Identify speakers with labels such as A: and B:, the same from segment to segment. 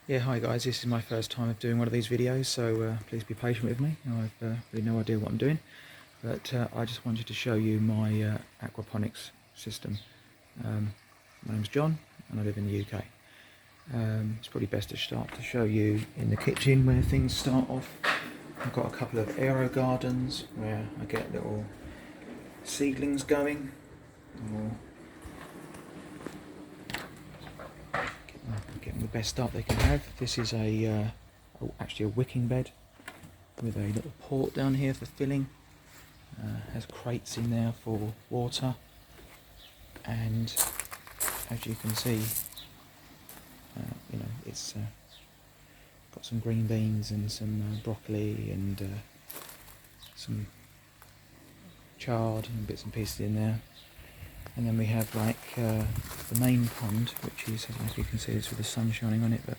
A: Yeah, hi guys, this is my first time of doing one of these videos, so please be patient with me. I've really no idea what I'm doing, but I just wanted to show you my aquaponics system. My name's John and I live in the UK. It's probably best to start to show you in the kitchen where things start off. I've got a couple of aero gardens where I get little seedlings going, or getting the best start they can have. This is actually a wicking bed with a little port down here for filling. Has crates in there for water, and as you can see, it's got some green beans and some broccoli and some chard and bits and pieces in there. And then we have the main pond, which is, as you can see, it's with the sun shining on it, but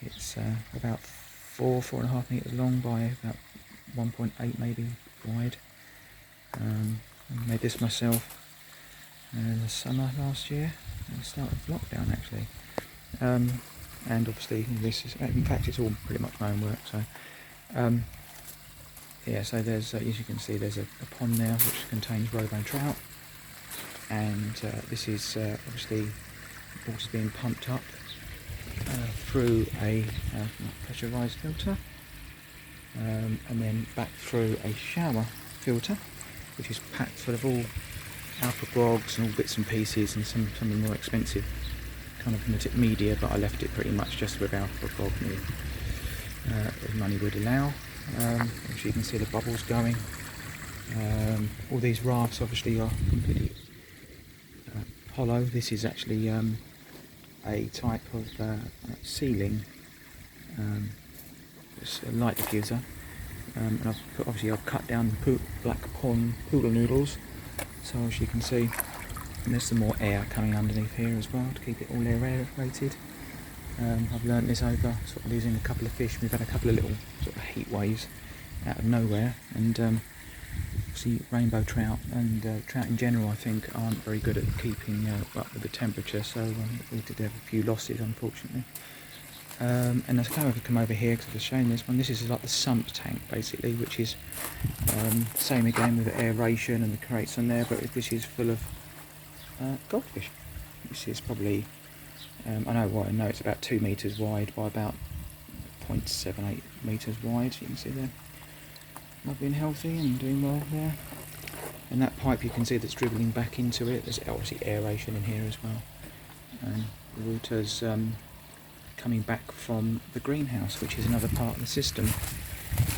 A: it's about 4.5 meters long by about 1.8 maybe wide. I made this myself in the summer last year, at the start of lockdown actually. And obviously this is, in fact it's all pretty much my own work. So yeah, so there's, as you can see, there's a pond there which contains robot trout, and this is obviously water's being pumped up through a pressurised filter, and then back through a shower filter, which is packed full of all alpha grogs and all bits and pieces, and some of the more expensive kind of media, but I left it pretty much just with alpha grog media as money would allow. As you can see, the bubbles going. All these rafts obviously are completely hollow. This is actually a type of ceiling, it's a light diffuser, and I've cut down the black pond poodle noodles, so as you can see, and there's some more air coming underneath here as well to keep it all aerated. I've learnt this over sort of losing a couple of fish. We've had a couple of little sort of heat waves out of nowhere, and see, rainbow trout and trout in general, I think, aren't very good at keeping up with the temperature, so we did have a few losses, unfortunately. And let's come over here, because I've just shown this one. This is like the sump tank basically, which is same again with the aeration and the crates on there, but this is full of goldfish. You see, it's probably I know it's about 2 meters wide by about 0.78 meters wide. So you can see they're lovely and healthy and doing well there. And that pipe, you can see, that's dribbling back into it. There's obviously aeration in here as well, and the water's coming back from the greenhouse, which is another part of the system,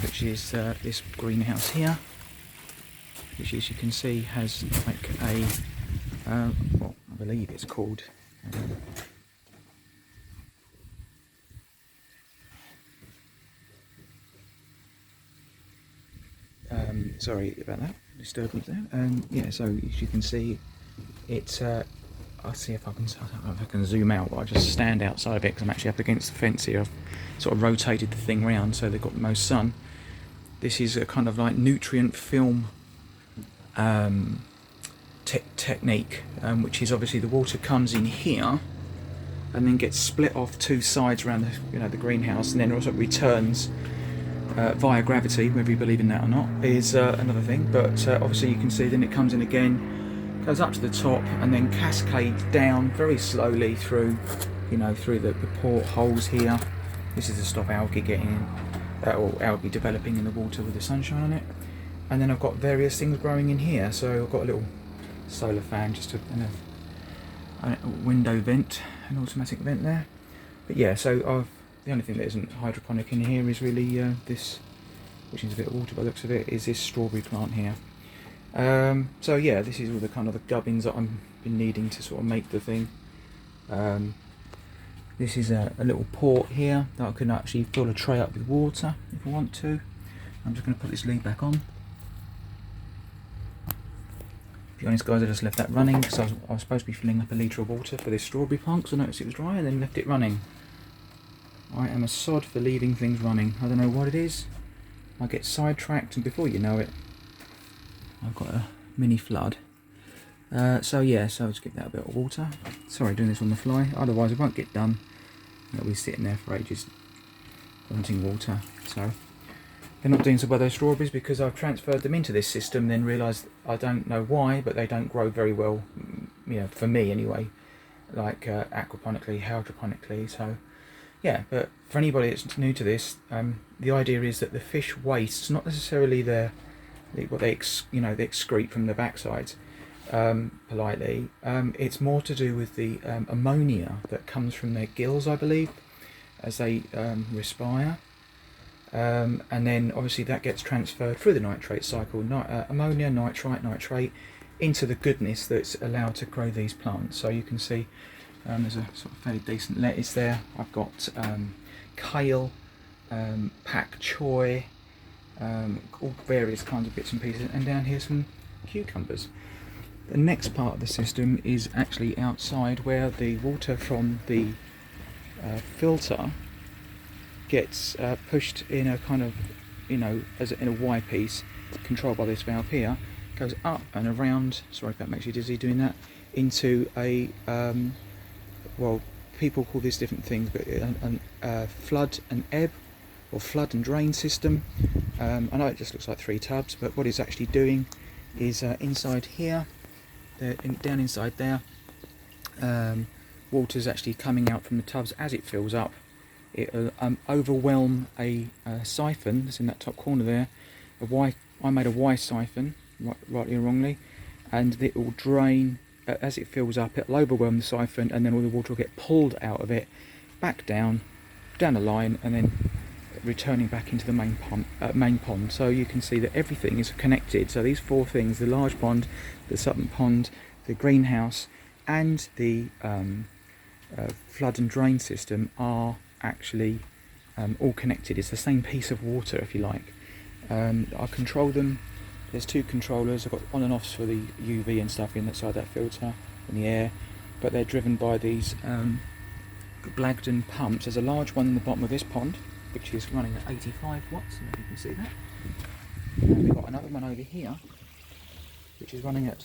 A: which is this greenhouse here, which, as you can see, has like a well, I believe it's called sorry about that disturbance there. Yeah, so as you can see, it's I'll see if I don't know if I can zoom out, but I just stand outside of it because I'm actually up against the fence here. I've sort of rotated the thing around so they've got the most sun. This is a kind of like nutrient film technique, which is obviously the water comes in here and then gets split off two sides around the greenhouse, and then also returns via gravity, whether you believe in that or not is another thing, but obviously you can see then it comes in again, goes up to the top, and then cascades down very slowly through through the portholes here. This is to stop algae getting in, or algae developing in the water with the sunshine on it. And then I've got various things growing in here, so I've got a little solar fan, just a window vent, an automatic vent there. But yeah, so the only thing that isn't hydroponic in here is really this, which is a bit of water by the looks of it, is this strawberry plant here. So yeah, this is all the kind of the gubbins that I've been needing to sort of make the thing. This is a little port here that I can actually fill a tray up with water if I want to. I'm just going to put this lid back on. To be honest guys, I just left that running because I was supposed to be filling up a litre of water for this strawberry plant, because I noticed it was dry and then left it running. I am a sod for leaving things running. I don't know what it is. I get sidetracked and before you know it, I've got a mini flood. So yeah, so let's give that a bit of water. Sorry, doing this on the fly, otherwise it won't get done. they'll be sitting there for ages wanting water. So they're not doing so well, those strawberries, because I've transferred them into this system, then realised I don't know why, but they don't grow very well, you know, for me anyway, like aquaponically, hydroponically. So yeah, but for anybody that's new to this, the idea is that the fish wastes, not necessarily what they excrete from the backsides, politely. It's more to do with the ammonia that comes from their gills, I believe, as they respire. And then obviously that gets transferred through the nitrate cycle, ammonia, nitrate, into the goodness that's allowed to grow these plants. So you can see there's a sort of fairly decent lettuce there. I've got kale, pak choy, all various kinds of bits and pieces, and down here some cucumbers. The next part of the system is actually outside, where the water from the filter gets pushed in a kind of, in a Y piece, controlled by this valve here, goes up and around, sorry if that makes you dizzy doing that, into a, well, people call this different things, but a flood and ebb, or flood and drain system. I know it just looks like 3 tubs, but what it's actually doing is inside here, down inside there, water's actually coming out from the tubs as it fills up. It'll overwhelm a siphon that's in that top corner there. I made a Y siphon, rightly or wrongly, and it will drain as it fills up. It'll overwhelm the siphon, and then all the water will get pulled out of it, back down the line, and then returning back into the main pond. So you can see that everything is connected. So these 4 things: the large pond, the sub pond, the greenhouse, and the flood and drain system are actually all connected. It's the same piece of water, if you like. I control them. There's 2 controllers. I've got on and offs for the UV and stuff inside that filter and the air, but they're driven by these Blagden pumps. There's a large one in the bottom of this pond, which is running at 85 watts, and you can see that. And we've got another one over here, which is running at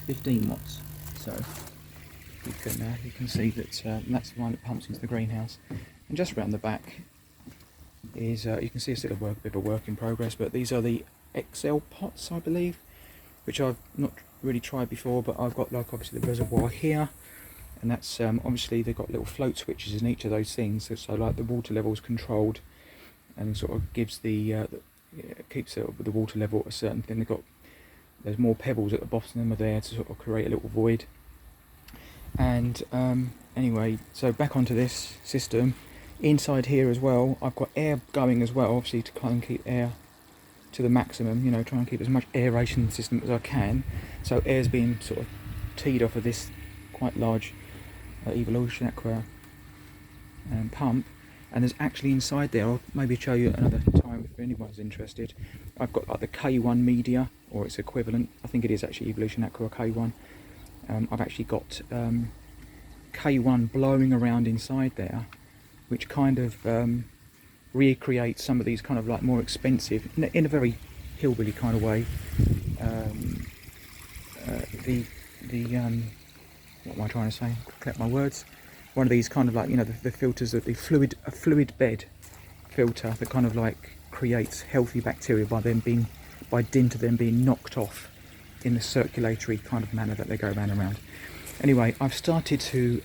A: 15 watts. So you can see that that's the one that pumps into the greenhouse. And just around the back is, you can see it's still a bit of a work in progress, but these are the XL pots, I believe, which I've not really tried before, but I've got, like, obviously the reservoir here, and that's obviously they've got little float switches in each of those things, so like the water level is controlled and sort of gives keeps the water level at a certain thing. There's more pebbles at the bottom of there to sort of create a little void. And anyway, so back onto this system. Inside here as well, I've got air going as well, obviously to try and keep air to the maximum, try and keep as much aeration system as I can. So air's being sort of teed off of this quite large Evolution Aqua pump, and there's actually inside there, I'll maybe show you another time if anyone's interested, I've got like the K1 media, or its equivalent. I think it is actually Evolution Aqua K1. I've actually got K1 blowing around inside there, which kind of recreates some of these kind of like more expensive, in a very hillbilly kind of way, what am I trying to say? Collect my words. One of these kind of like, the filters, that a fluid bed filter that kind of like creates healthy bacteria by dint of them being knocked off in the circulatory kind of manner that they go round and round. Anyway, I've started to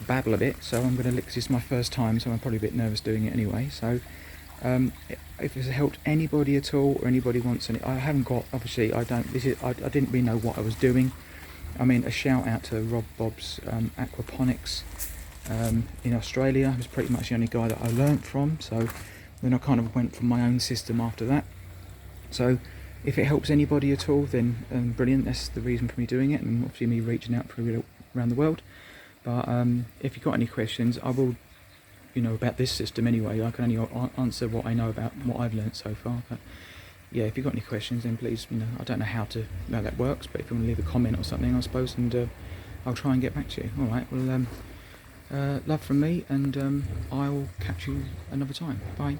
A: babble a bit, so I'm going to this is my first time, so I'm probably a bit nervous doing it anyway. So if it's helped anybody at all, or anybody wants any, I haven't got, obviously I didn't really know what I was doing. I mean, a shout out to Rob Bob's Aquaponics in Australia. He was pretty much the only guy that I learnt from, so then I kind of went from my own system after that. So if it helps anybody at all, then brilliant. That's the reason for me doing it, and obviously me reaching out around the world. But if you've got any questions, I will, about this system anyway. I can only answer what I know about what I've learnt so far. But yeah, if you've got any questions, then please, I don't know how that works, but if you want to leave a comment or something, I suppose, and I'll try and get back to you. All right. Well, love from me, and I'll catch you another time. Bye.